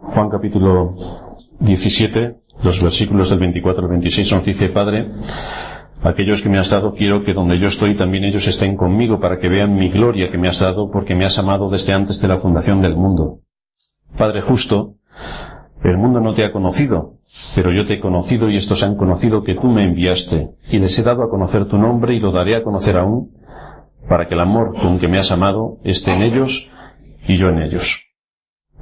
Juan capítulo 17, los versículos del 24 al 26 nos dice: Padre, aquellos que me has dado, quiero que donde yo estoy también ellos estén conmigo, para que vean mi gloria que me has dado, porque me has amado desde antes de la fundación del mundo. Padre justo, el mundo no te ha conocido, pero yo te he conocido, y estos han conocido que tú me enviaste, y les he dado a conocer tu nombre, y lo daré a conocer aún, para que el amor con que me has amado esté en ellos y yo en ellos.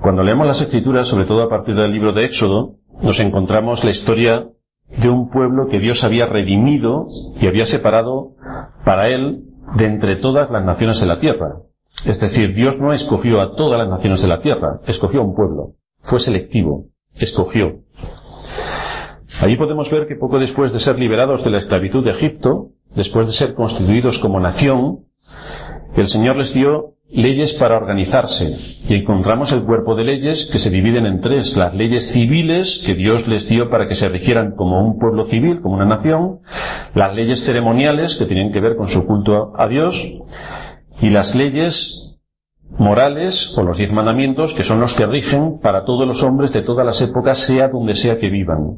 Cuando leemos las Escrituras, sobre todo a partir del libro de Éxodo, nos encontramos la historia de un pueblo que Dios había redimido y había separado para él de entre todas las naciones de la tierra. Es decir, Dios no escogió a todas las naciones de la tierra, escogió a un pueblo. Fue selectivo, escogió. Allí podemos ver que poco después de ser liberados de la esclavitud de Egipto, después de ser constituidos como nación, el Señor les dio leyes para organizarse, y encontramos el cuerpo de leyes que se dividen en tres: las leyes civiles que Dios les dio para que se rigieran como un pueblo civil, como una nación; las leyes ceremoniales que tienen que ver con su culto a Dios; y las leyes morales, o los 10 mandamientos, que son los que rigen para todos los hombres de todas las épocas, sea donde sea que vivan.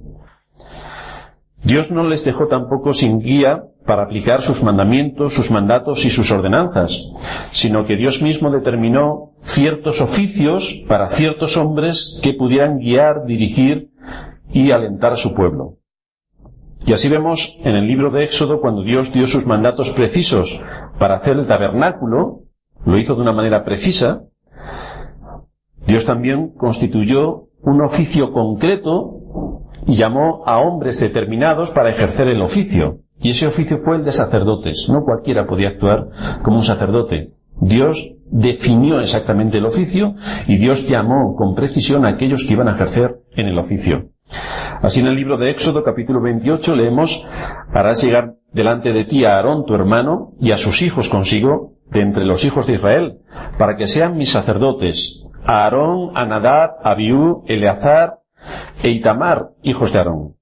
Dios no les dejó tampoco sin guía para aplicar sus mandamientos, sus mandatos y sus ordenanzas, sino que Dios mismo determinó ciertos oficios para ciertos hombres que pudieran guiar, dirigir y alentar a su pueblo. Y así vemos en el libro de Éxodo, cuando Dios dio sus mandatos precisos para hacer el tabernáculo, lo hizo de una manera precisa. Dios también constituyó un oficio concreto y llamó a hombres determinados para ejercer el oficio. Y ese oficio fue el de sacerdotes. No cualquiera podía actuar como un sacerdote. Dios definió exactamente el oficio y Dios llamó con precisión a aquellos que iban a ejercer en el oficio. Así en el libro de Éxodo capítulo 28 leemos: harás llegar delante de ti a Aarón tu hermano y a sus hijos consigo de entre los hijos de Israel, para que sean mis sacerdotes, a Aarón, a Nadab, a Abiú, Eleazar e Itamar, hijos de Aarón.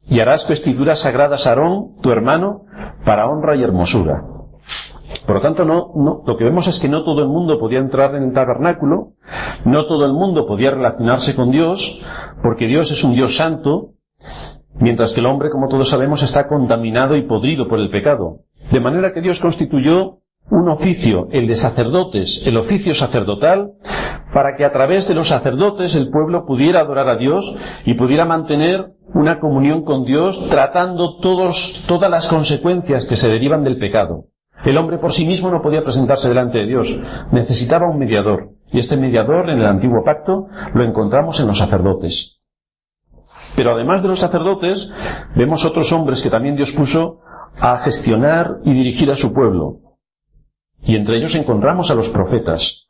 Y harás vestiduras sagradas a Aarón, tu hermano, para honra y hermosura. Por lo tanto, lo que vemos es que no todo el mundo podía entrar en el tabernáculo, no todo el mundo podía relacionarse con Dios, porque Dios es un Dios santo, mientras que el hombre, como todos sabemos, está contaminado y podrido por el pecado. De manera que Dios constituyó un oficio, el de sacerdotes, el oficio sacerdotal, para que a través de los sacerdotes el pueblo pudiera adorar a Dios y pudiera mantener una comunión con Dios, tratando todas las consecuencias que se derivan del pecado. El hombre por sí mismo no podía presentarse delante de Dios, necesitaba un mediador, y este mediador en el antiguo pacto lo encontramos en los sacerdotes. Pero además de los sacerdotes, vemos otros hombres que también Dios puso a gestionar y dirigir a su pueblo. Y entre ellos encontramos a los profetas.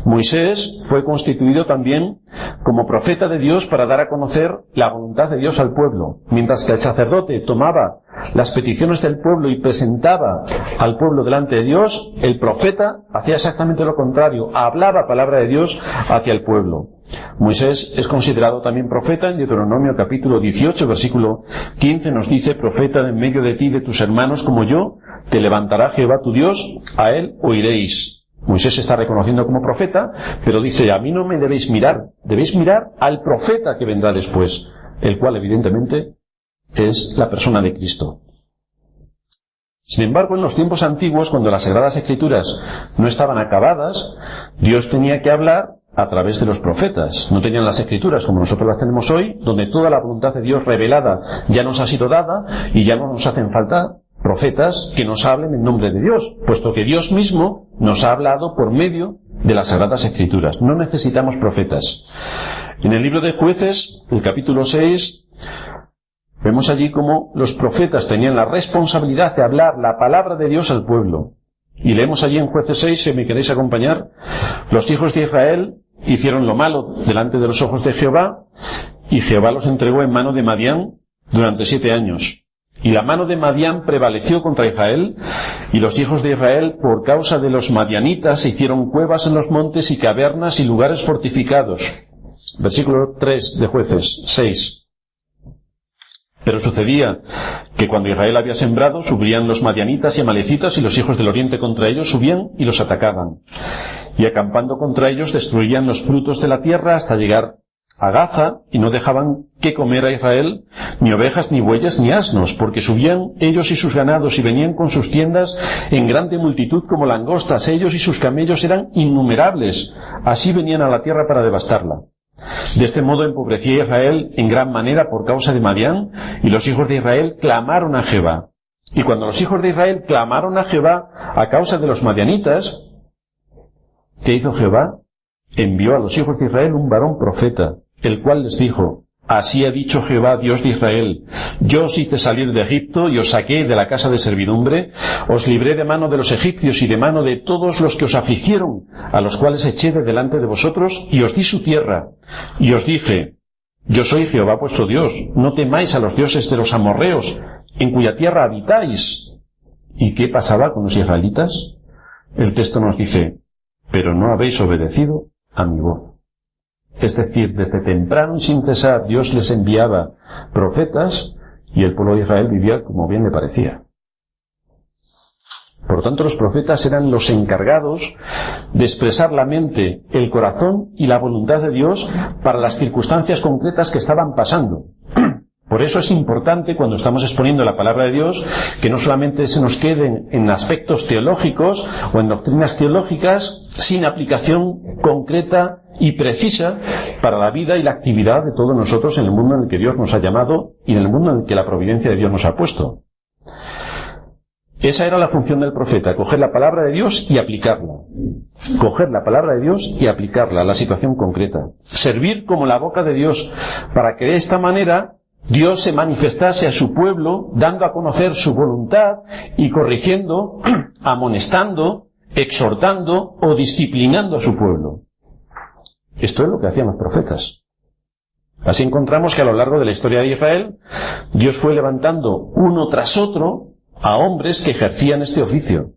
Moisés fue constituido también como profeta de Dios para dar a conocer la voluntad de Dios al pueblo. Mientras que el sacerdote tomaba las peticiones del pueblo y presentaba al pueblo delante de Dios, el profeta hacía exactamente lo contrario, hablaba palabra de Dios hacia el pueblo. Moisés es considerado también profeta. En Deuteronomio capítulo 18, versículo 15 nos dice: profeta de en medio de ti y de tus hermanos como yo, te levantará Jehová tu Dios, a él oiréis. Moisés se está reconociendo como profeta, pero dice: a mí no me debéis mirar al profeta que vendrá después, el cual evidentemente es la persona de Cristo. Sin embargo, en los tiempos antiguos, cuando las Sagradas Escrituras no estaban acabadas, Dios tenía que hablar a través de los profetas. No tenían las Escrituras como nosotros las tenemos hoy, donde toda la voluntad de Dios revelada ya nos ha sido dada y ya no nos hacen falta profetas que nos hablen en nombre de Dios, puesto que Dios mismo nos ha hablado por medio de las Sagradas Escrituras. No necesitamos profetas. En el libro de Jueces, el capítulo 6, vemos allí cómo los profetas tenían la responsabilidad de hablar la palabra de Dios al pueblo. Y leemos allí en Jueces 6, si me queréis acompañar: los hijos de Israel hicieron lo malo delante de los ojos de Jehová, y Jehová los entregó en mano de Madián durante 7 años. Y la mano de Madián prevaleció contra Israel, y los hijos de Israel, por causa de los madianitas, hicieron cuevas en los montes y cavernas y lugares fortificados. Versículo 3 de Jueces 6. Pero sucedía que cuando Israel había sembrado, subían los madianitas y amalecitas, y los hijos del oriente contra ellos subían y los atacaban. Y acampando contra ellos, destruían los frutos de la tierra hasta llegar a Gaza, y no dejaban que comer a Israel ni ovejas, ni bueyes, ni asnos, porque subían ellos y sus ganados y venían con sus tiendas en grande multitud como langostas. Ellos y sus camellos eran innumerables. Así venían a la tierra para devastarla. De este modo empobrecía Israel en gran manera por causa de Madián, y los hijos de Israel clamaron a Jehová. Y cuando los hijos de Israel clamaron a Jehová a causa de los madianitas, ¿qué hizo Jehová? Envió a los hijos de Israel un varón profeta, el cual les dijo: Así ha dicho Jehová, Dios de Israel: Yo os hice salir de Egipto y os saqué de la casa de servidumbre, os libré de mano de los egipcios y de mano de todos los que os afligieron, a los cuales eché de delante de vosotros, y os di su tierra. Y os dije: Yo soy Jehová vuestro Dios, no temáis a los dioses de los amorreos, en cuya tierra habitáis. ¿Y qué pasaba con los israelitas? El texto nos dice: Pero no habéis obedecido a mi voz. Es decir, desde temprano y sin cesar Dios les enviaba profetas y el pueblo de Israel vivía como bien le parecía. Por lo tanto, los profetas eran los encargados de expresar la mente, el corazón y la voluntad de Dios para las circunstancias concretas que estaban pasando. Por eso es importante, cuando estamos exponiendo la palabra de Dios, que no solamente se nos queden en aspectos teológicos o en doctrinas teológicas sin aplicación concreta y precisa para la vida y la actividad de todos nosotros en el mundo en el que Dios nos ha llamado y en el mundo en el que la providencia de Dios nos ha puesto. Esa era la función del profeta: coger la palabra de Dios y aplicarla. Coger la palabra de Dios y aplicarla a la situación concreta. Servir como la boca de Dios para que de esta manera Dios se manifestase a su pueblo, dando a conocer su voluntad y corrigiendo, amonestando, exhortando o disciplinando a su pueblo. Esto es lo que hacían los profetas. Así encontramos que a lo largo de la historia de Israel, Dios fue levantando uno tras otro a hombres que ejercían este oficio.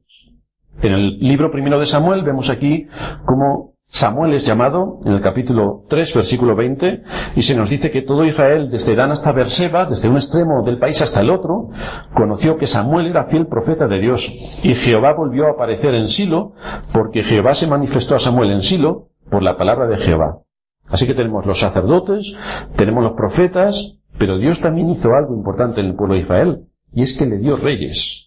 En el libro primero de Samuel vemos aquí cómo Samuel es llamado, en el capítulo 3, versículo 20, y se nos dice que todo Israel, desde Dan hasta Beerseba, desde un extremo del país hasta el otro, conoció que Samuel era fiel profeta de Dios. Y Jehová volvió a aparecer en Silo, porque Jehová se manifestó a Samuel en Silo por la palabra de Jehová. Así que tenemos los sacerdotes, tenemos los profetas, pero Dios también hizo algo importante en el pueblo de Israel, y es que le dio reyes.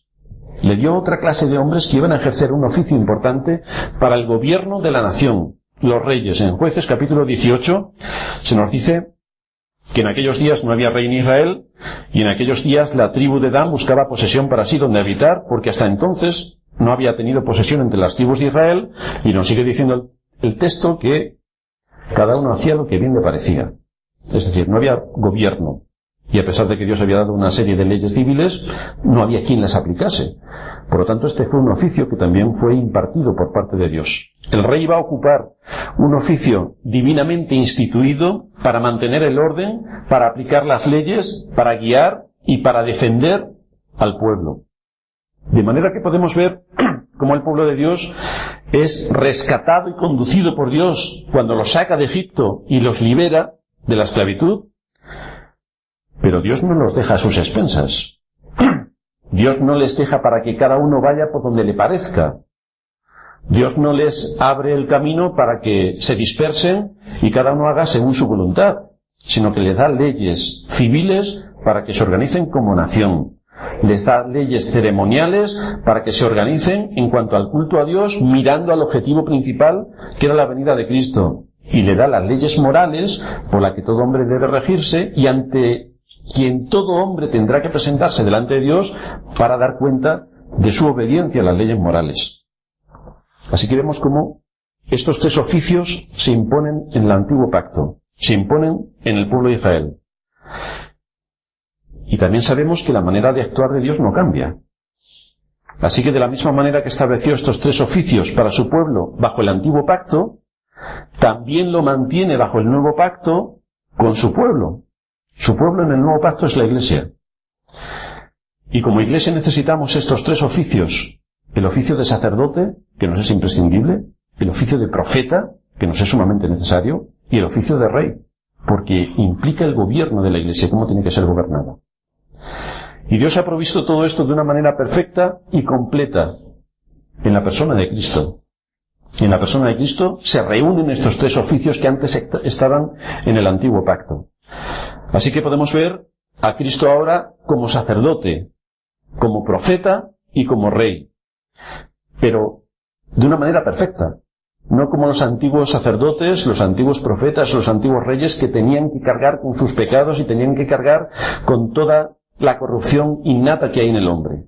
Le dio otra clase de hombres que iban a ejercer un oficio importante para el gobierno de la nación, los reyes. En Jueces capítulo 18 se nos dice que en aquellos días no había rey en Israel, y en aquellos días la tribu de Dan buscaba posesión para sí donde habitar, porque hasta entonces no había tenido posesión entre las tribus de Israel, y nos sigue diciendo el texto que cada uno hacía lo que bien le parecía. Es decir, no había gobierno. Y a pesar de que Dios había dado una serie de leyes civiles, no había quien las aplicase. Por lo tanto, este fue un oficio que también fue impartido por parte de Dios. El rey iba a ocupar un oficio divinamente instituido para mantener el orden, para aplicar las leyes, para guiar y para defender al pueblo. De manera que podemos ver cómo el pueblo de Dios es rescatado y conducido por Dios cuando los saca de Egipto y los libera de la esclavitud. Pero Dios no los deja a sus expensas. Dios no les deja para que cada uno vaya por donde le parezca. Dios no les abre el camino para que se dispersen y cada uno haga según su voluntad, sino que les da leyes civiles para que se organicen como nación. Les da leyes ceremoniales para que se organicen en cuanto al culto a Dios, mirando al objetivo principal, que era la venida de Cristo. Y le da las leyes morales por las que todo hombre debe regirse y ante quien todo hombre tendrá que presentarse delante de Dios para dar cuenta de su obediencia a las leyes morales. Así que vemos cómo estos tres oficios se imponen en el antiguo pacto, se imponen en el pueblo de Israel. Y también sabemos que la manera de actuar de Dios no cambia. Así que de la misma manera que estableció estos tres oficios para su pueblo bajo el antiguo pacto, también lo mantiene bajo el nuevo pacto con su pueblo. Su pueblo en el nuevo pacto es la Iglesia. Y como Iglesia necesitamos estos tres oficios: el oficio de sacerdote, que nos es imprescindible, el oficio de profeta, que nos es sumamente necesario, y el oficio de rey, porque implica el gobierno de la Iglesia, cómo tiene que ser gobernada. Y Dios ha provisto todo esto de una manera perfecta y completa en la persona de Cristo. En la persona de Cristo se reúnen estos tres oficios que antes estaban en el antiguo pacto. Así que podemos ver a Cristo ahora como sacerdote, como profeta y como rey. Pero de una manera perfecta. No como los antiguos sacerdotes, los antiguos profetas, los antiguos reyes que tenían que cargar con sus pecados y tenían que cargar con toda la corrupción innata que hay en el hombre.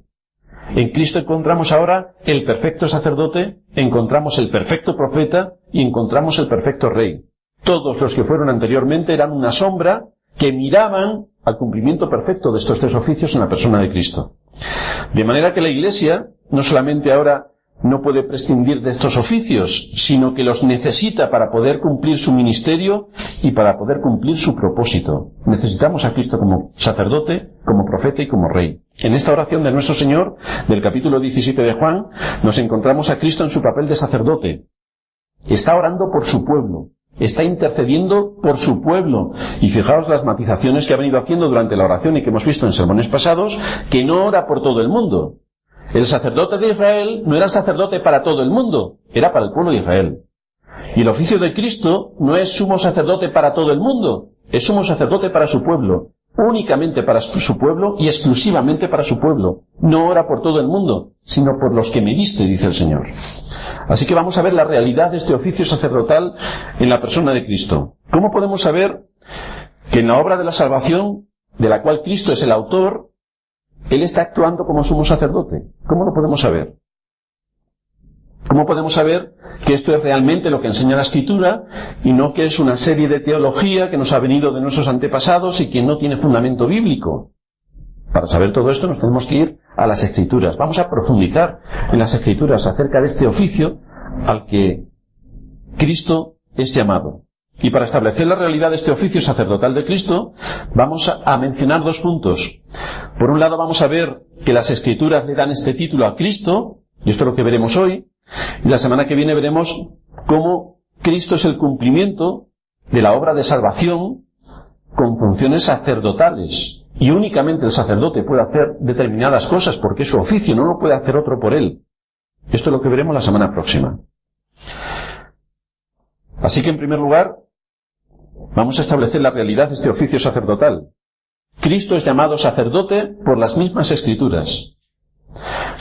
En Cristo encontramos ahora el perfecto sacerdote, encontramos el perfecto profeta y encontramos el perfecto rey. Todos los que fueron anteriormente eran una sombra que miraban al cumplimiento perfecto de estos tres oficios en la persona de Cristo. De manera que la Iglesia no solamente ahora no puede prescindir de estos oficios, sino que los necesita para poder cumplir su ministerio y para poder cumplir su propósito. Necesitamos a Cristo como sacerdote, como profeta y como rey. En esta oración de nuestro Señor, del capítulo 17 de Juan, nos encontramos a Cristo en su papel de sacerdote. Está orando por su pueblo, está intercediendo por su pueblo. Y fijaos las matizaciones que ha venido haciendo durante la oración y que hemos visto en sermones pasados, que no ora por todo el mundo. El sacerdote de Israel no era sacerdote para todo el mundo, era para el pueblo de Israel. Y el oficio de Cristo no es sumo sacerdote para todo el mundo, es sumo sacerdote para su pueblo, únicamente para su pueblo y exclusivamente para su pueblo. No ora por todo el mundo, sino por los que me diste, dice el Señor. Así que vamos a ver la realidad de este oficio sacerdotal en la persona de Cristo. ¿Cómo podemos saber que en la obra de la salvación, de la cual Cristo es el autor, Él está actuando como sumo sacerdote? ¿Cómo lo podemos saber? ¿Cómo podemos saber que esto es realmente lo que enseña la Escritura y no que es una serie de teología que nos ha venido de nuestros antepasados y que no tiene fundamento bíblico? Para saber todo esto nos tenemos que ir a las Escrituras. Vamos a profundizar en las Escrituras acerca de este oficio al que Cristo es llamado. Y para establecer la realidad de este oficio sacerdotal de Cristo, vamos a mencionar dos puntos. Por un lado vamos a ver que las Escrituras le dan este título a Cristo, y esto es lo que veremos hoy, y la semana que viene veremos cómo Cristo es el cumplimiento de la obra de salvación con funciones sacerdotales. Y únicamente el sacerdote puede hacer determinadas cosas porque es su oficio, no lo puede hacer otro por él. Esto es lo que veremos la semana próxima. Así que en primer lugar, vamos a establecer la realidad de este oficio sacerdotal. Cristo es llamado sacerdote por las mismas Escrituras.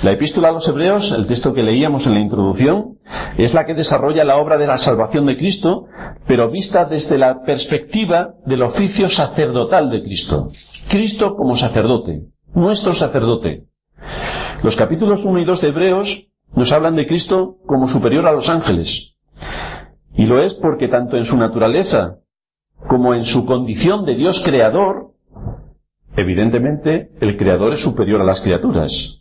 La epístola a los Hebreos, el texto que leíamos en la introducción, es la que desarrolla la obra de la salvación de Cristo, pero vista desde la perspectiva del oficio sacerdotal de Cristo. Cristo como sacerdote, nuestro sacerdote. Los capítulos 1 y 2 de Hebreos nos hablan de Cristo como superior a los ángeles. Y lo es porque tanto en su naturaleza como en su condición de Dios creador, evidentemente el creador es superior a las criaturas.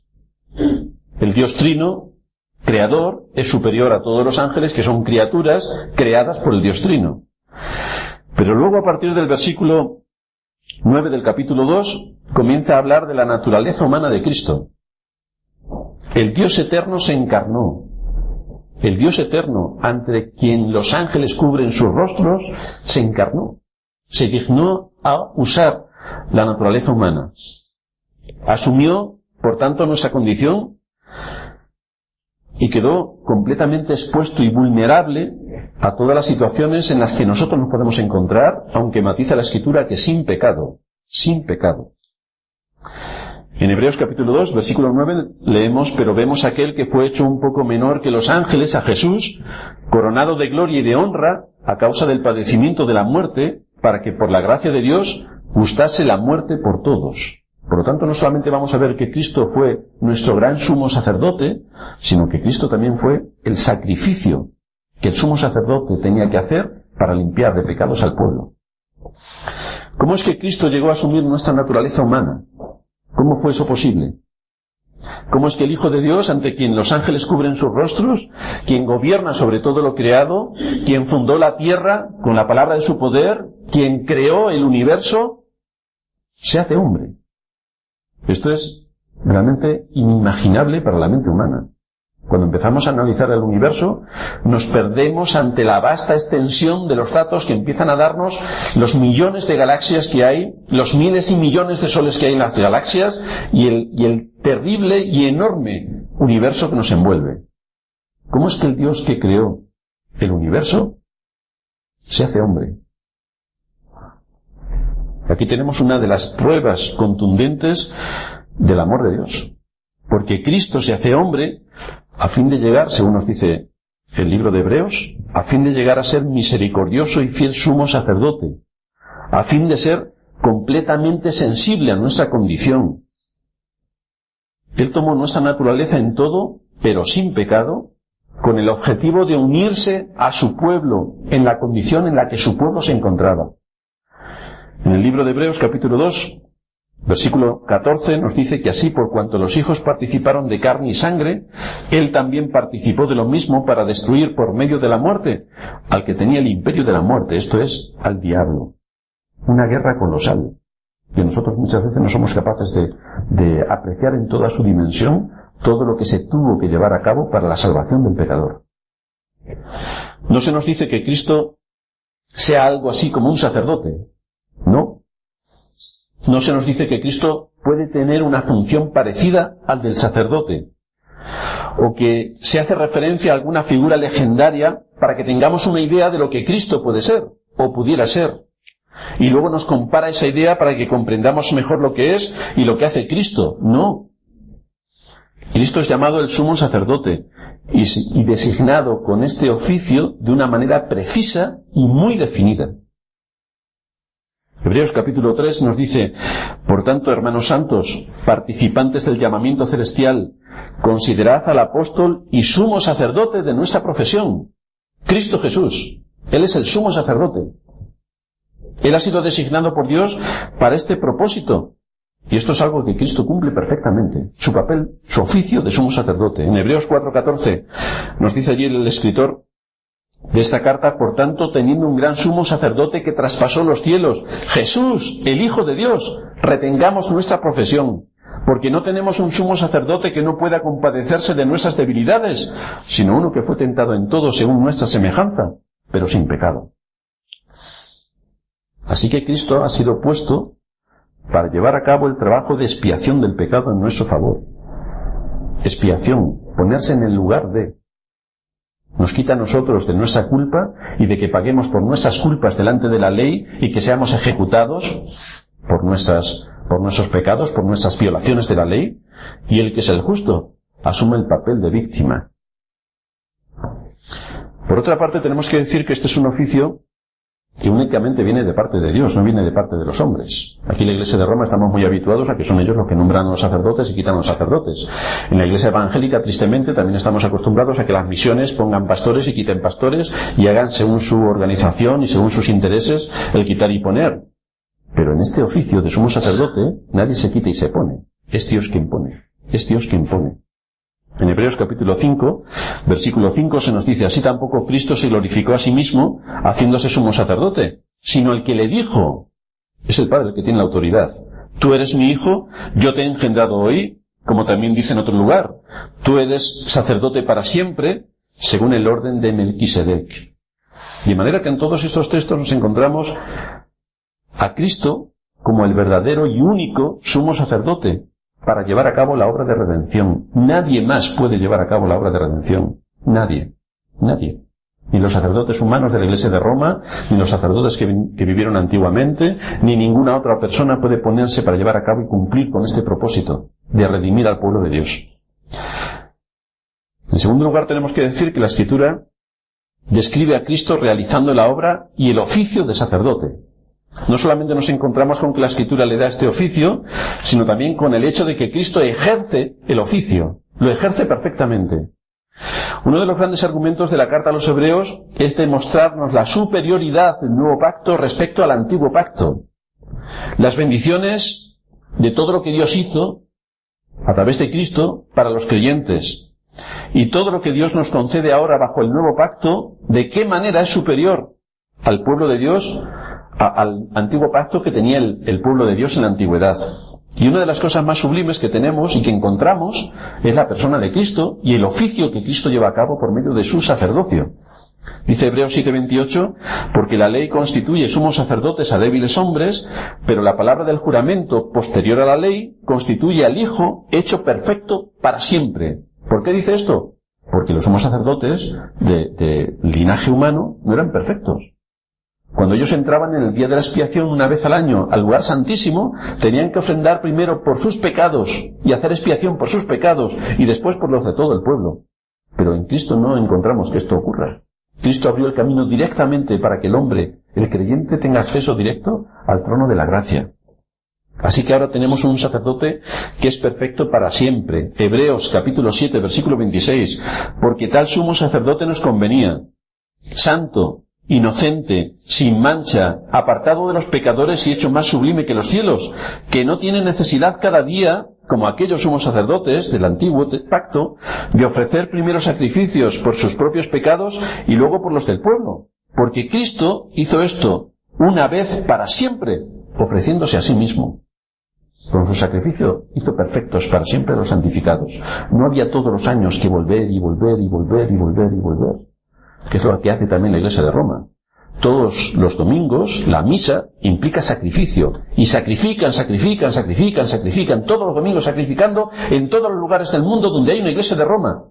El Dios Trino, creador, es superior a todos los ángeles que son criaturas creadas por el Dios Trino. Pero luego a partir del versículo 9 del capítulo 2 comienza a hablar de la naturaleza humana de Cristo. El Dios eterno se encarnó. El Dios eterno, ante quien los ángeles cubren sus rostros, se encarnó. Se dignó a usar la naturaleza humana. Asumió, por tanto, nuestra condición y quedó completamente expuesto y vulnerable a todas las situaciones en las que nosotros nos podemos encontrar, aunque matiza la Escritura que sin pecado, sin pecado. En Hebreos capítulo 2, versículo 9, leemos: pero vemos a aquel que fue hecho un poco menor que los ángeles, a Jesús, coronado de gloria y de honra, a causa del padecimiento de la muerte, para que por la gracia de Dios gustase la muerte por todos. Por lo tanto, no solamente vamos a ver que Cristo fue nuestro gran sumo sacerdote, sino que Cristo también fue el sacrificio que el sumo sacerdote tenía que hacer para limpiar de pecados al pueblo. ¿Cómo es que Cristo llegó a asumir nuestra naturaleza humana? ¿Cómo fue eso posible? ¿Cómo es que el Hijo de Dios, ante quien los ángeles cubren sus rostros, quien gobierna sobre todo lo creado, quien fundó la tierra con la palabra de su poder, quien creó el universo, se hace hombre? Esto es realmente inimaginable para la mente humana. Cuando empezamos a analizar el universo, nos perdemos ante la vasta extensión de los datos que empiezan a darnos los millones de galaxias que hay, los miles y millones de soles que hay en las galaxias y el terrible y enorme universo que nos envuelve. ¿Cómo es que el Dios que creó el universo se hace hombre? Aquí tenemos una de las pruebas contundentes del amor de Dios. Porque Cristo se hace hombre a fin de llegar, según nos dice el libro de Hebreos, a fin de llegar a ser misericordioso y fiel sumo sacerdote, a fin de ser completamente sensible a nuestra condición. Él tomó nuestra naturaleza en todo, pero sin pecado, con el objetivo de unirse a su pueblo en la condición en la que su pueblo se encontraba. En el libro de Hebreos, capítulo 2, versículo 14, nos dice que así, por cuanto los hijos participaron de carne y sangre, él también participó de lo mismo para destruir por medio de la muerte al que tenía el imperio de la muerte, esto es, al diablo. Una guerra colosal, que nosotros muchas veces no somos capaces de apreciar en toda su dimensión todo lo que se tuvo que llevar a cabo para la salvación del pecador. No se nos dice que Cristo sea algo así como un sacerdote, no. No se nos dice que Cristo puede tener una función parecida al del sacerdote, o que se hace referencia a alguna figura legendaria para que tengamos una idea de lo que Cristo puede ser, o pudiera ser. Y luego nos compara esa idea para que comprendamos mejor lo que es y lo que hace Cristo. No. Cristo es llamado el sumo sacerdote y designado con este oficio de una manera precisa y muy definida. Hebreos capítulo 3 nos dice: por tanto, hermanos santos, participantes del llamamiento celestial, considerad al apóstol y sumo sacerdote de nuestra profesión, Cristo Jesús. Él es el sumo sacerdote. Él ha sido designado por Dios para este propósito. Y esto es algo que Cristo cumple perfectamente. Su papel, su oficio de sumo sacerdote. En Hebreos 4:14 nos dice allí el escritor de esta carta: por tanto, teniendo un gran sumo sacerdote que traspasó los cielos, Jesús, el Hijo de Dios, retengamos nuestra profesión, porque no tenemos un sumo sacerdote que no pueda compadecerse de nuestras debilidades, sino uno que fue tentado en todo según nuestra semejanza, pero sin pecado. Así que Cristo ha sido puesto para llevar a cabo el trabajo de expiación del pecado en nuestro favor. Expiación, ponerse en el lugar de. Nos quita a nosotros de nuestra culpa y de que paguemos por nuestras culpas delante de la ley y que seamos ejecutados por nuestros pecados, por nuestras violaciones de la ley, y el que es el justo asume el papel de víctima. Por otra parte, tenemos que decir que este es un oficio que únicamente viene de parte de Dios, no viene de parte de los hombres. Aquí en la Iglesia de Roma estamos muy habituados a que son ellos los que nombran a los sacerdotes y quitan a los sacerdotes. En la Iglesia evangélica, tristemente, también estamos acostumbrados a que las misiones pongan pastores y quiten pastores y hagan según su organización y según sus intereses el quitar y poner. Pero en este oficio de sumo sacerdote nadie se quita y se pone. Es Dios quien pone. Es Dios quien pone. En Hebreos capítulo 5, versículo 5 se nos dice: así tampoco Cristo se glorificó a sí mismo haciéndose sumo sacerdote, sino el que le dijo, es el Padre el que tiene la autoridad: tú eres mi hijo, yo te he engendrado hoy, como también dice en otro lugar, tú eres sacerdote para siempre, según el orden de Melquisedec. De manera que en todos estos textos nos encontramos a Cristo como el verdadero y único sumo sacerdote para llevar a cabo la obra de redención. Nadie más puede llevar a cabo la obra de redención. Nadie. Nadie. Ni los sacerdotes humanos de la Iglesia de Roma, ni los sacerdotes que vivieron antiguamente, ni ninguna otra persona puede ponerse para llevar a cabo y cumplir con este propósito de redimir al pueblo de Dios. En segundo lugar, tenemos que decir que la Escritura describe a Cristo realizando la obra y el oficio de sacerdote. No solamente nos encontramos con que la Escritura le da este oficio, sino también con el hecho de que Cristo ejerce el oficio, lo ejerce perfectamente. Uno de los grandes argumentos de la carta a los Hebreos es demostrarnos la superioridad del nuevo pacto respecto al antiguo pacto. Las bendiciones de todo lo que Dios hizo a través de Cristo para los creyentes y todo lo que Dios nos concede ahora bajo el nuevo pacto, ¿de qué manera es superior al pueblo de Dios, al antiguo pacto que tenía el pueblo de Dios en la antigüedad? Y una de las cosas más sublimes que tenemos y que encontramos es la persona de Cristo y el oficio que Cristo lleva a cabo por medio de su sacerdocio. Dice Hebreos 7:28, porque la ley constituye sumos sacerdotes a débiles hombres, pero la palabra del juramento posterior a la ley constituye al Hijo hecho perfecto para siempre. ¿Por qué dice esto? porque los sumos sacerdotes de linaje humano no eran perfectos. Cuando ellos entraban en el día de la expiación una vez al año al lugar santísimo, tenían que ofrendar primero por sus pecados y hacer expiación por sus pecados y después por los de todo el pueblo. Pero en Cristo no encontramos que esto ocurra. Cristo abrió el camino directamente para que el hombre, el creyente, tenga acceso directo al trono de la gracia. Así que ahora tenemos un sacerdote que es perfecto para siempre. Hebreos capítulo 7, versículo 26. Porque tal sumo sacerdote nos convenía, santo, inocente, sin mancha, apartado de los pecadores y hecho más sublime que los cielos, que no tiene necesidad cada día, como aquellos sumos sacerdotes del antiguo pacto, de ofrecer primero sacrificios por sus propios pecados y luego por los del pueblo. Porque Cristo hizo esto una vez para siempre, ofreciéndose a sí mismo. Con su sacrificio hizo perfectos para siempre los santificados. No había todos los años que volver y volver y volver y volver y volver, que es lo que hace también la Iglesia de Roma. Todos los domingos la misa implica sacrificio, y sacrifican todos los domingos sacrificando en todos los lugares del mundo donde hay una Iglesia de Roma.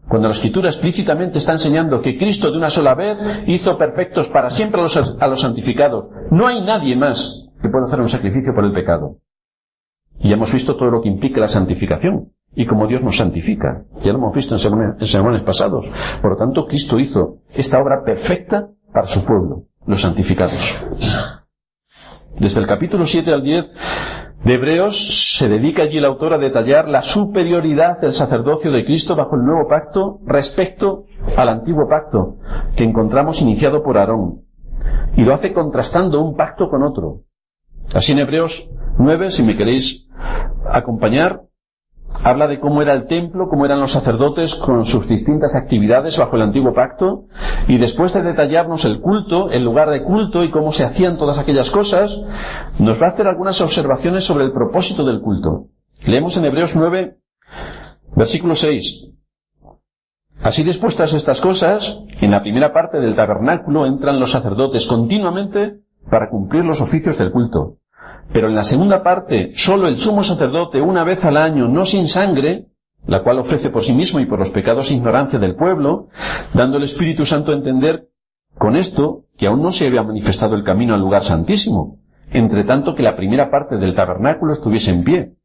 Cuando la Escritura explícitamente está enseñando que Cristo de una sola vez hizo perfectos para siempre a los santificados. No hay nadie más que pueda hacer un sacrificio por el pecado. Y ya hemos visto todo lo que implica la santificación y cómo Dios nos santifica. Ya lo hemos visto en sermones pasados. Por lo tanto, Cristo hizo esta obra perfecta para su pueblo, los santificados. Desde el capítulo 7 al 10 de Hebreos se dedica allí el autor a detallar la superioridad del sacerdocio de Cristo bajo el nuevo pacto respecto al antiguo pacto que encontramos iniciado por Aarón. Y lo hace contrastando un pacto con otro. Así en Hebreos 9, si me queréis acompañar, habla de cómo era el templo, cómo eran los sacerdotes con sus distintas actividades bajo el antiguo pacto, y después de detallarnos el culto, el lugar de culto y cómo se hacían todas aquellas cosas, nos va a hacer algunas observaciones sobre el propósito del culto. Leemos en Hebreos 9, versículo 6. Así dispuestas estas cosas, en la primera parte del tabernáculo entran los sacerdotes continuamente para cumplir los oficios del culto. Pero en la segunda parte, solo el sumo sacerdote una vez al año, no sin sangre, la cual ofrece por sí mismo y por los pecados e ignorancia del pueblo, dando el Espíritu Santo a entender con esto que aún no se había manifestado el camino al lugar santísimo, entre tanto que la primera parte del tabernáculo estuviese en pie,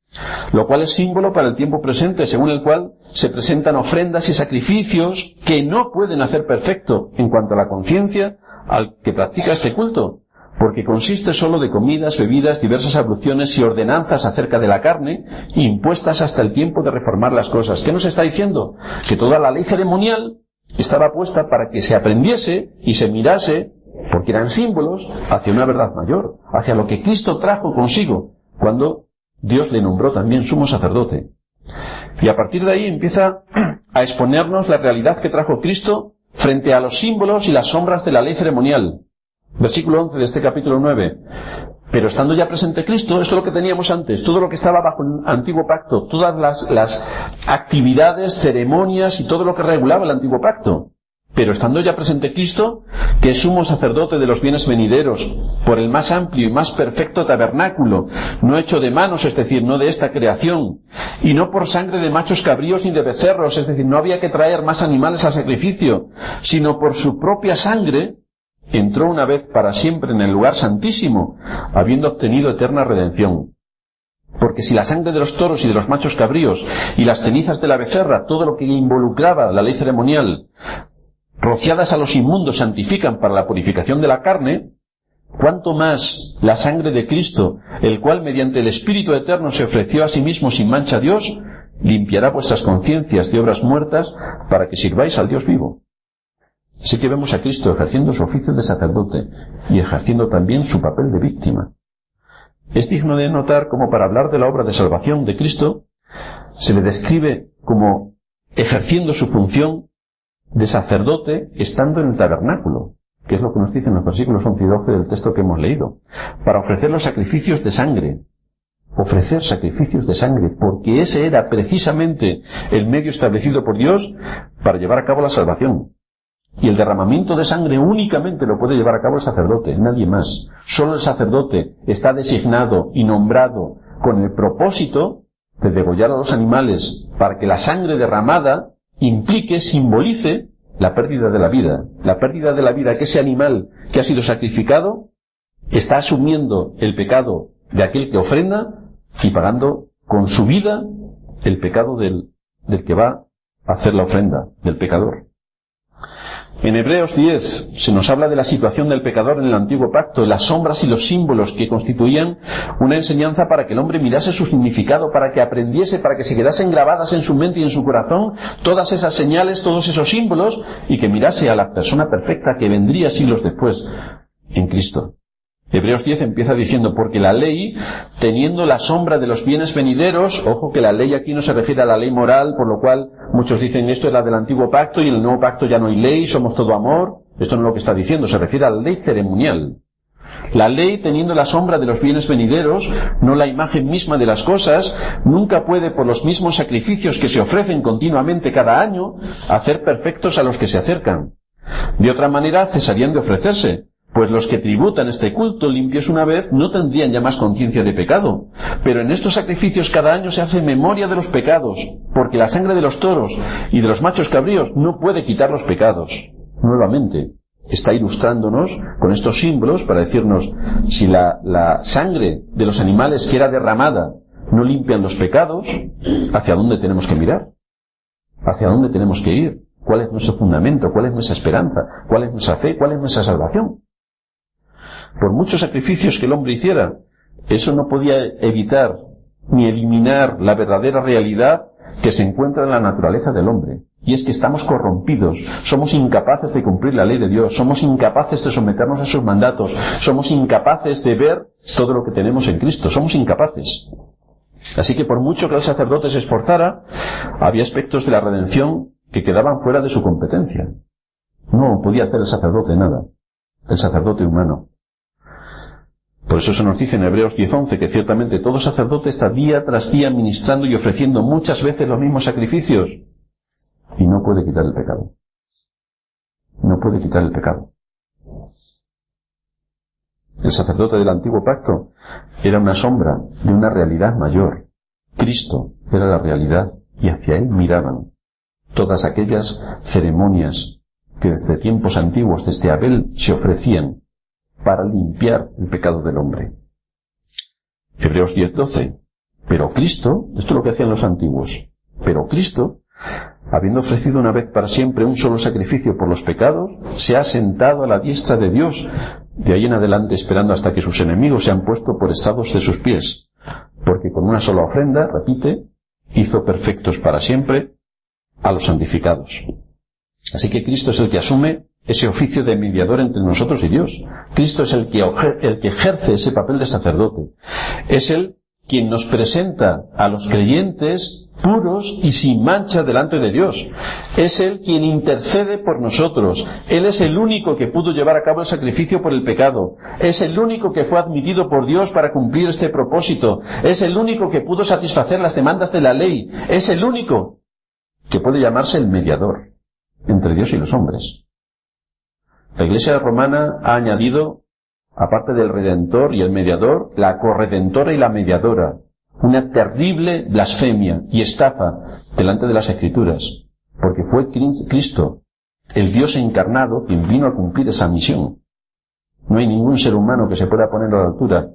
lo cual es símbolo para el tiempo presente, según el cual se presentan ofrendas y sacrificios que no pueden hacer perfecto en cuanto a la conciencia al que practica este culto, porque consiste sólo de comidas, bebidas, diversas abluciones y ordenanzas acerca de la carne, impuestas hasta el tiempo de reformar las cosas. ¿Qué nos está diciendo? Que toda la ley ceremonial estaba puesta para que se aprendiese y se mirase, porque eran símbolos, hacia una verdad mayor, hacia lo que Cristo trajo consigo, cuando Dios le nombró también sumo sacerdote. Y a partir de ahí empieza a exponernos la realidad que trajo Cristo frente a los símbolos y las sombras de la ley ceremonial. Versículo 11 de este capítulo 9. Pero estando ya presente Cristo, esto es lo que teníamos antes, todo lo que estaba bajo el antiguo pacto, todas las actividades, ceremonias y todo lo que regulaba el antiguo pacto. Pero estando ya presente Cristo, que es sumo sacerdote de los bienes venideros, por el más amplio y más perfecto tabernáculo, no hecho de manos, es decir, no de esta creación, y no por sangre de machos cabríos ni de becerros, es decir, no había que traer más animales al sacrificio, sino por su propia sangre, entró una vez para siempre en el lugar santísimo, habiendo obtenido eterna redención. Porque si la sangre de los toros y de los machos cabríos y las cenizas de la becerra, todo lo que involucraba la ley ceremonial, rociadas a los inmundos santifican para la purificación de la carne, cuánto más la sangre de Cristo, el cual mediante el Espíritu Eterno se ofreció a sí mismo sin mancha a Dios, limpiará vuestras conciencias de obras muertas para que sirváis al Dios vivo. Así que vemos a Cristo ejerciendo su oficio de sacerdote y ejerciendo también su papel de víctima. Es digno de notar cómo para hablar de la obra de salvación de Cristo se le describe como ejerciendo su función de sacerdote estando en el tabernáculo, que es lo que nos dicen los versículos 11 y 12 del texto que hemos leído, para ofrecer los sacrificios de sangre. Ofrecer sacrificios de sangre, porque ese era precisamente el medio establecido por Dios para llevar a cabo la salvación. Y el derramamiento de sangre únicamente lo puede llevar a cabo el sacerdote, nadie más. Solo el sacerdote está designado y nombrado con el propósito de degollar a los animales para que la sangre derramada implique, simbolice la pérdida de la vida. La pérdida de la vida, que ese animal que ha sido sacrificado está asumiendo el pecado de aquel que ofrenda y pagando con su vida el pecado del que va a hacer la ofrenda, del pecador. En Hebreos 10 se nos habla de la situación del pecador en el Antiguo Pacto, las sombras y los símbolos que constituían una enseñanza para que el hombre mirase su significado, para que aprendiese, para que se quedasen grabadas en su mente y en su corazón todas esas señales, todos esos símbolos, y que mirase a la persona perfecta que vendría siglos después en Cristo. Hebreos 10 empieza diciendo, porque la ley, teniendo la sombra de los bienes venideros, ojo que la ley aquí no se refiere a la ley moral, por lo cual muchos dicen esto es la del antiguo pacto y en el nuevo pacto ya no hay ley, somos todo amor. Esto no es lo que está diciendo, se refiere a la ley ceremonial. La ley, teniendo la sombra de los bienes venideros, no la imagen misma de las cosas, nunca puede, por los mismos sacrificios que se ofrecen continuamente cada año, hacer perfectos a los que se acercan. De otra manera cesarían de ofrecerse, pues los que tributan este culto limpios una vez no tendrían ya más conciencia de pecado. Pero en estos sacrificios cada año se hace memoria de los pecados, porque la sangre de los toros y de los machos cabríos no puede quitar los pecados. Nuevamente, está ilustrándonos con estos símbolos para decirnos, si la sangre de los animales que era derramada no limpian los pecados, ¿hacia dónde tenemos que mirar? ¿Hacia dónde tenemos que ir? ¿Cuál es nuestro fundamento? ¿Cuál es nuestra esperanza? ¿Cuál es nuestra fe? ¿Cuál es nuestra salvación? Por muchos sacrificios que el hombre hiciera, eso no podía evitar ni eliminar la verdadera realidad que se encuentra en la naturaleza del hombre. Y es que estamos corrompidos, somos incapaces de cumplir la ley de Dios, somos incapaces de someternos a sus mandatos, somos incapaces de ver todo lo que tenemos en Cristo, somos incapaces. Así que por mucho que el sacerdote se esforzara, había aspectos de la redención que quedaban fuera de su competencia. No podía hacer el sacerdote nada, el sacerdote humano. Por eso se nos dice en Hebreos 10:11 que ciertamente todo sacerdote está día tras día ministrando y ofreciendo muchas veces los mismos sacrificios y no puede quitar el pecado. No puede quitar el pecado. El sacerdote del antiguo pacto era una sombra de una realidad mayor. Cristo era la realidad y hacia él miraban todas aquellas ceremonias que desde tiempos antiguos, desde Abel, se ofrecían para limpiar el pecado del hombre. Hebreos 10:12. Pero Cristo, esto es lo que hacían los antiguos, pero Cristo, habiendo ofrecido una vez para siempre un solo sacrificio por los pecados, se ha sentado a la diestra de Dios, de ahí en adelante esperando hasta que sus enemigos se han puesto por estrados de sus pies, porque con una sola ofrenda, repite, hizo perfectos para siempre a los santificados. Así que Cristo es el que asume ese oficio de mediador entre nosotros y Dios. Cristo es el que ejerce ese papel de sacerdote. Es Él quien nos presenta a los creyentes puros y sin mancha delante de Dios. Es Él quien intercede por nosotros. Él es el único que pudo llevar a cabo el sacrificio por el pecado. Es el único que fue admitido por Dios para cumplir este propósito. Es el único que pudo satisfacer las demandas de la ley. Es el único que puede llamarse el mediador entre Dios y los hombres. La Iglesia romana ha añadido, aparte del Redentor y el Mediador, la corredentora y la mediadora, una terrible blasfemia y estafa delante de las Escrituras, porque fue Cristo, el Dios encarnado, quien vino a cumplir esa misión. No hay ningún ser humano que se pueda poner a la altura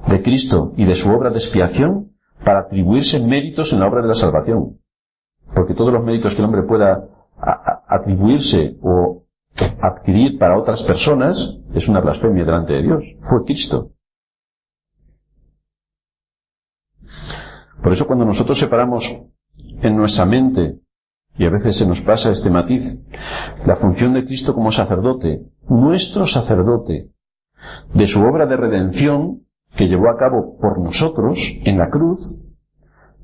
de Cristo y de su obra de expiación para atribuirse méritos en la obra de la salvación, porque todos los méritos que el hombre pueda atribuirse o adquirir para otras personas es una blasfemia delante de Dios. Fue Cristo. Por eso cuando nosotros separamos en nuestra mente, y a veces se nos pasa este matiz, la función de Cristo como sacerdote, nuestro sacerdote, de su obra de redención que llevó a cabo por nosotros en la cruz,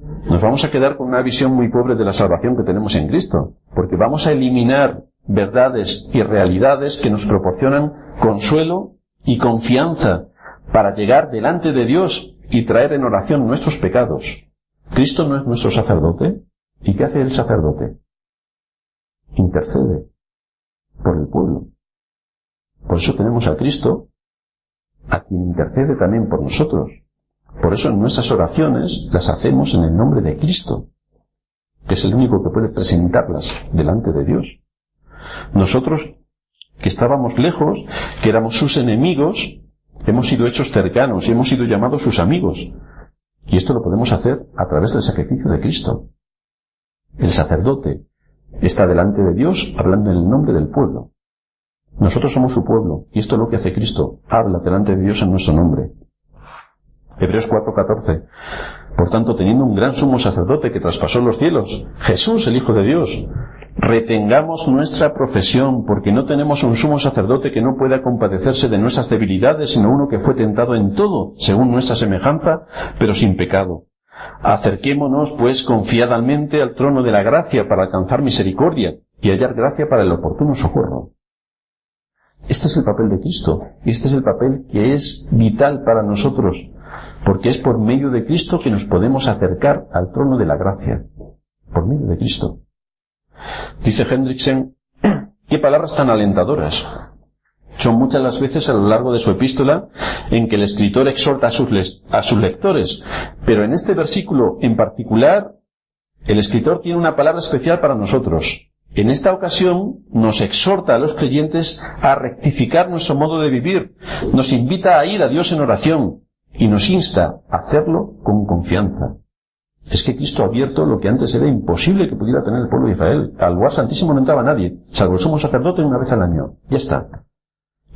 nos vamos a quedar con una visión muy pobre de la salvación que tenemos en Cristo, porque vamos a eliminar verdades y realidades que nos proporcionan consuelo y confianza para llegar delante de Dios y traer en oración nuestros pecados. Cristo no es nuestro sacerdote. ¿Y qué hace el sacerdote? Intercede por el pueblo. Por eso tenemos a Cristo, a quien intercede también por nosotros. Por eso en nuestras oraciones las hacemos en el nombre de Cristo. que es el único que puede presentarlas delante de Dios. Nosotros, que estábamos lejos, que éramos sus enemigos, hemos sido hechos cercanos y hemos sido llamados sus amigos. Y esto lo podemos hacer a través del sacrificio de Cristo. El sacerdote está delante de Dios hablando en el nombre del pueblo. Nosotros somos su pueblo, y esto es lo que hace Cristo, habla delante de Dios en nuestro nombre. Hebreos 4:14. Por tanto, teniendo un gran sumo sacerdote que traspasó los cielos, Jesús, el Hijo de Dios, retengamos nuestra profesión, porque no tenemos un sumo sacerdote que no pueda compadecerse de nuestras debilidades, sino uno que fue tentado en todo, según nuestra semejanza, pero sin pecado. Acerquémonos, pues, confiadamente al trono de la gracia para alcanzar misericordia y hallar gracia para el oportuno socorro. Este es el papel de Cristo, y este es el papel que es vital para nosotros, porque es por medio de Cristo que nos podemos acercar al trono de la gracia. Por medio de Cristo. Dice Hendriksen, qué palabras tan alentadoras. Son muchas las veces a lo largo de su epístola en que el escritor exhorta a sus lectores, pero en este versículo en particular, el escritor tiene una palabra especial para nosotros. En esta ocasión nos exhorta a los creyentes a rectificar nuestro modo de vivir, nos invita a ir a Dios en oración y nos insta a hacerlo con confianza. Es que Cristo ha abierto lo que antes era imposible que pudiera tener el pueblo de Israel. Al lugar santísimo no entraba nadie, salvo el sumo sacerdote una vez al año. Ya está.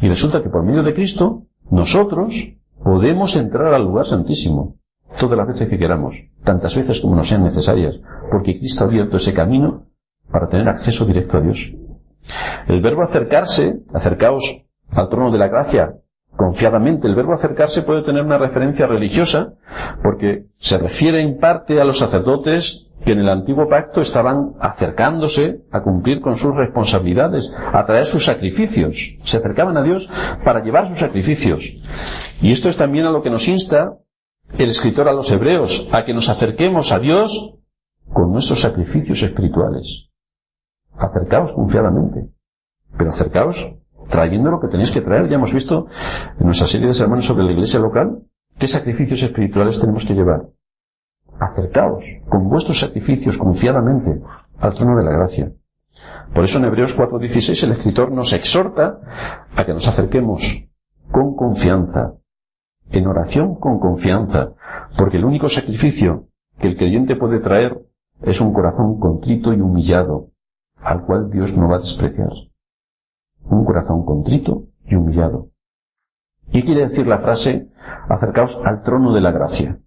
Y resulta que por medio de Cristo, nosotros podemos entrar al lugar santísimo todas las veces que queramos, tantas veces como nos sean necesarias, porque Cristo ha abierto ese camino para tener acceso directo a Dios. El verbo acercarse, acercaos al trono de la gracia, confiadamente. El verbo acercarse puede tener una referencia religiosa, porque se refiere en parte a los sacerdotes que en el antiguo pacto estaban acercándose a cumplir con sus responsabilidades, a traer sus sacrificios. Se acercaban a Dios para llevar sus sacrificios. Y esto es también a lo que nos insta el escritor a los hebreos, a que nos acerquemos a Dios con nuestros sacrificios espirituales. Acercaos confiadamente, pero acercaos trayendo lo que tenéis que traer. Ya hemos visto en nuestra serie de sermones sobre la iglesia local qué sacrificios espirituales tenemos que llevar. Acercaos con vuestros sacrificios confiadamente al trono de la gracia. Por eso en Hebreos 4:16 el escritor nos exhorta a que nos acerquemos con confianza, en oración con confianza, porque el único sacrificio que el creyente puede traer es un corazón contrito y humillado, al cual Dios no va a despreciar. Un corazón contrito y humillado. ¿Qué quiere decir la frase, acercaos al trono de la gracia?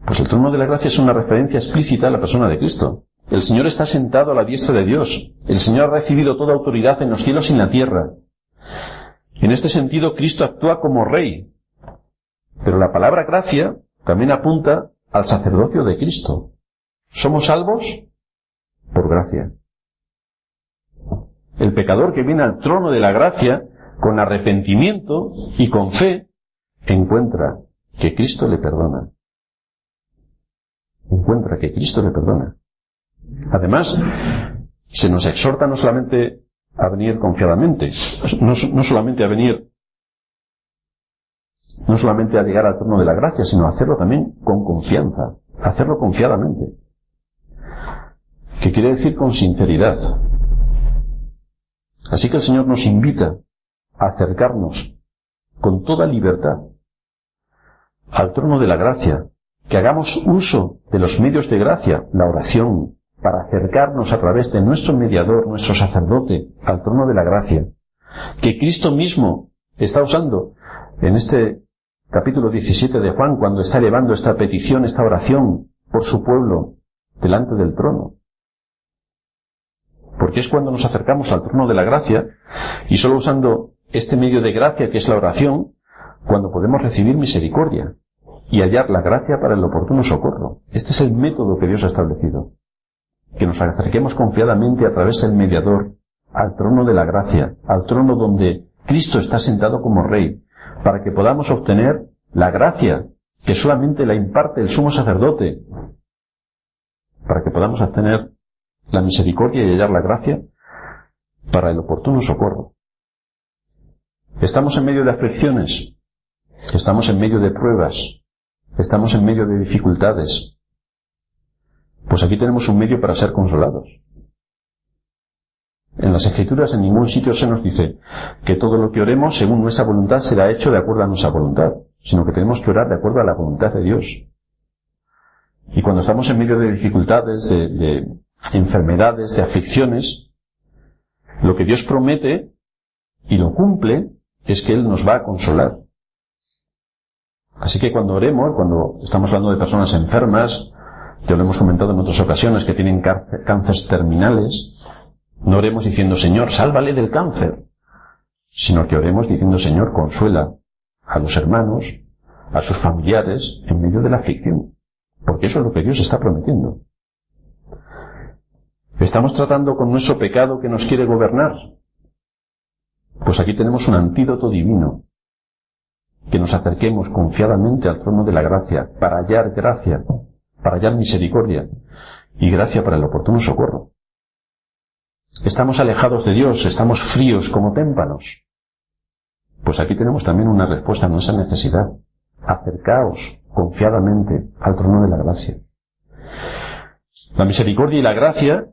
Pues el trono de la gracia es una referencia explícita a la persona de Cristo. El Señor está sentado a la diestra de Dios. El Señor ha recibido toda autoridad en los cielos y en la tierra. En este sentido, Cristo actúa como Rey. Pero la palabra gracia también apunta al sacerdocio de Cristo. Somos salvos por gracia. El pecador que viene al trono de la gracia, con arrepentimiento y con fe, encuentra que Cristo le perdona. Encuentra que Cristo le perdona. Además, se nos exhorta no solamente a venir confiadamente, no solamente a llegar al trono de la gracia, sino a hacerlo también con confianza, hacerlo confiadamente. ¿Qué quiere decir con sinceridad? Así que el Señor nos invita a acercarnos con toda libertad al trono de la gracia, que hagamos uso de los medios de gracia, la oración, para acercarnos a través de nuestro mediador, nuestro sacerdote, al trono de la gracia, que Cristo mismo está usando en este capítulo 17 de Juan, cuando está elevando esta petición, esta oración por su pueblo delante del trono. Porque es cuando nos acercamos al trono de la gracia, y solo usando este medio de gracia que es la oración, cuando podemos recibir misericordia y hallar la gracia para el oportuno socorro. Este es el método que Dios ha establecido. Que nos acerquemos confiadamente a través del mediador al trono de la gracia, al trono donde Cristo está sentado como Rey, para que podamos obtener la gracia que solamente la imparte el sumo sacerdote, para que podamos obtener la misericordia y hallar la gracia para el oportuno socorro. Estamos en medio de aflicciones, estamos en medio de pruebas, estamos en medio de dificultades. Pues aquí tenemos un medio para ser consolados. En las Escrituras en ningún sitio se nos dice que todo lo que oremos según nuestra voluntad será hecho de acuerdo a nuestra voluntad, sino que tenemos que orar de acuerdo a la voluntad de Dios. Y cuando estamos en medio de dificultades, de enfermedades, de aflicciones, lo que Dios promete y lo cumple es que Él nos va a consolar. Así que cuando oremos, cuando estamos hablando de personas enfermas, ya lo hemos comentado en otras ocasiones, que tienen cánceres terminales, no oremos diciendo, Señor, sálvale del cáncer, sino que oremos diciendo, Señor, consuela a los hermanos, a sus familiares, en medio de la aflicción. Porque eso es lo que Dios está prometiendo. ¿Estamos tratando con nuestro pecado que nos quiere gobernar? Pues aquí tenemos un antídoto divino. Que nos acerquemos confiadamente al trono de la gracia, para hallar gracia, para hallar misericordia y gracia para el oportuno socorro. Estamos alejados de Dios, estamos fríos como témpanos. Pues aquí tenemos también una respuesta a nuestra necesidad. Acercaos confiadamente al trono de la gracia. La misericordia y la gracia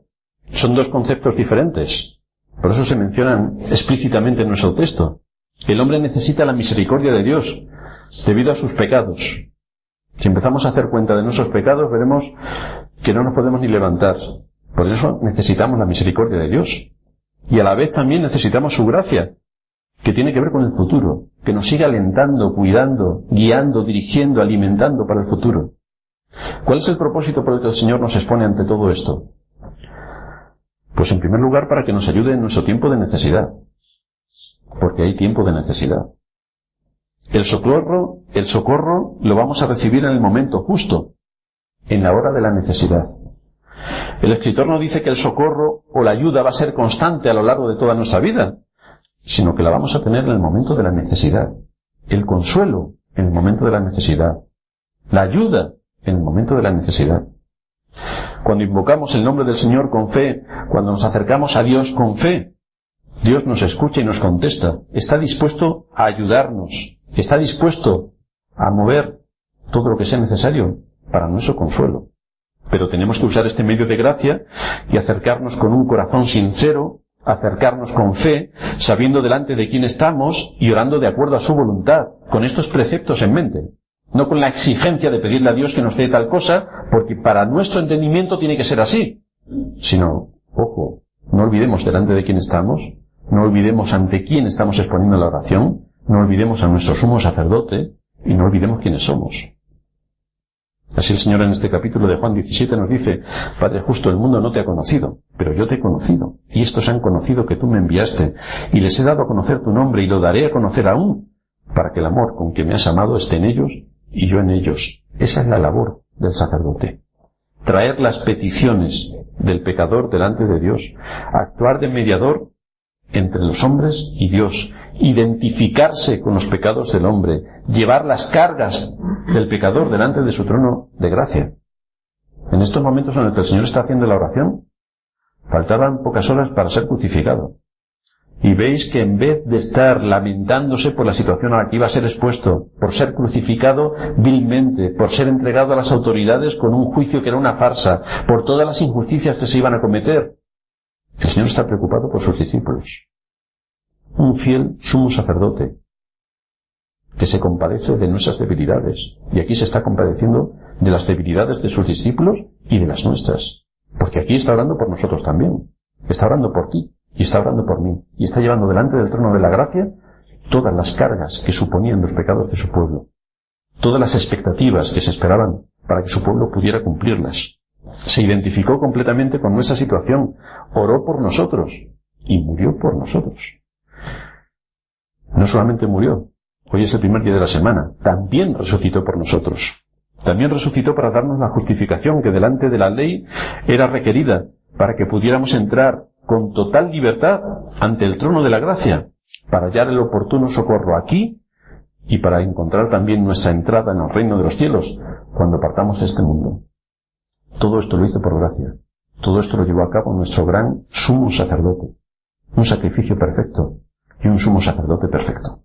son dos conceptos diferentes. Por eso se mencionan explícitamente en nuestro texto. El hombre necesita la misericordia de Dios debido a sus pecados. Si empezamos a hacer cuenta de nuestros pecados, veremos que no nos podemos ni levantar. Por eso necesitamos la misericordia de Dios. Y a la vez también necesitamos su gracia, que tiene que ver con el futuro, que nos siga alentando, cuidando, guiando, dirigiendo, alimentando para el futuro. ¿Cuál es el propósito por el que el Señor nos expone ante todo esto? Pues en primer lugar para que nos ayude en nuestro tiempo de necesidad. Porque hay tiempo de necesidad. El socorro lo vamos a recibir en el momento justo, en la hora de la necesidad. El escritor no dice que el socorro o la ayuda va a ser constante a lo largo de toda nuestra vida, sino que la vamos a tener en el momento de la necesidad. El consuelo en el momento de la necesidad. La ayuda en el momento de la necesidad. Cuando invocamos el nombre del Señor con fe, cuando nos acercamos a Dios con fe, Dios nos escucha y nos contesta. Está dispuesto a ayudarnos. Está dispuesto a mover todo lo que sea necesario para nuestro consuelo. Pero tenemos que usar este medio de gracia y acercarnos con un corazón sincero, acercarnos con fe, sabiendo delante de quién estamos y orando de acuerdo a su voluntad, con estos preceptos en mente. No con la exigencia de pedirle a Dios que nos dé tal cosa, porque para nuestro entendimiento tiene que ser así. Sino, ojo, no olvidemos delante de quién estamos, no olvidemos ante quién estamos exponiendo la oración, no olvidemos a nuestro sumo sacerdote y no olvidemos quiénes somos. Así el Señor en este capítulo de Juan 17 nos dice, Padre justo, el mundo no te ha conocido, pero yo te he conocido, y estos han conocido que tú me enviaste, y les he dado a conocer tu nombre, y lo daré a conocer aún, para que el amor con que me has amado esté en ellos, y yo en ellos. Esa es la labor del sacerdote. Traer las peticiones del pecador delante de Dios, actuar de mediador entre los hombres y Dios, identificarse con los pecados del hombre, llevar las cargas del pecador delante de su trono de gracia. En estos momentos en los que el Señor está haciendo la oración, faltaban pocas horas para ser crucificado. Y veis que en vez de estar lamentándose por la situación a la que iba a ser expuesto, por ser crucificado vilmente, por ser entregado a las autoridades con un juicio que era una farsa, por todas las injusticias que se iban a cometer, el Señor está preocupado por sus discípulos. Un fiel sumo sacerdote que se compadece de nuestras debilidades. Y aquí se está compadeciendo de las debilidades de sus discípulos y de las nuestras. Porque aquí está orando por nosotros también. Está orando por ti y está orando por mí. Y está llevando delante del trono de la gracia todas las cargas que suponían los pecados de su pueblo. Todas las expectativas que se esperaban para que su pueblo pudiera cumplirlas. Se identificó completamente con nuestra situación, oró por nosotros y murió por nosotros. No solamente murió, hoy es el primer día de la semana, también resucitó por nosotros. También resucitó para darnos la justificación que delante de la ley era requerida para que pudiéramos entrar con total libertad ante el trono de la gracia, para hallar el oportuno socorro aquí y para encontrar también nuestra entrada en el reino de los cielos cuando partamos de este mundo. Todo esto lo hizo por gracia. Todo esto lo llevó a cabo nuestro gran sumo sacerdote. Un sacrificio perfecto y un sumo sacerdote perfecto.